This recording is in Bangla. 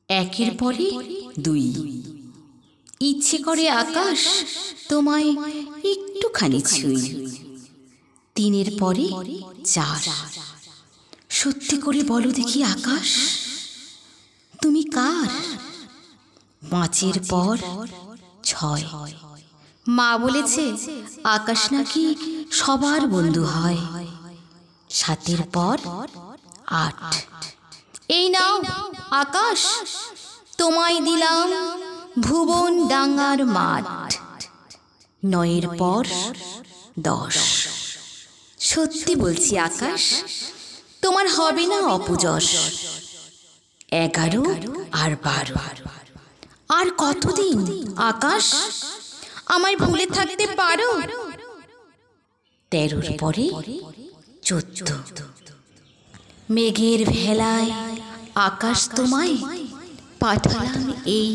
একের পরে দুই। ইচ্ছে করে আকাশ তোমায় একটুখানি ছুঁই। তিনের পরে চার। সত্যি করে বলো দেখি আকাশ, তুমি কার? পাঁচের পর ছয়। মা বলেছে আকাশ নাকি সবার বন্ধু হয়। সাতের পর আট। এই নাও আকাশ, তোমায় দিলাম ভুবন ডাঙ্গার মাঠ। নয়ের পর দশ। সত্যি বলছি আকাশ, তোমার হবে না অপযশ। এগারো আর বারো। আর কতদিন আকাশ আমায় ভুলে থাকতে পারো? তেরোর পরে চোদ্দ। মেঘের ভেলায় আকাশ তোমায় পাঠালাম এই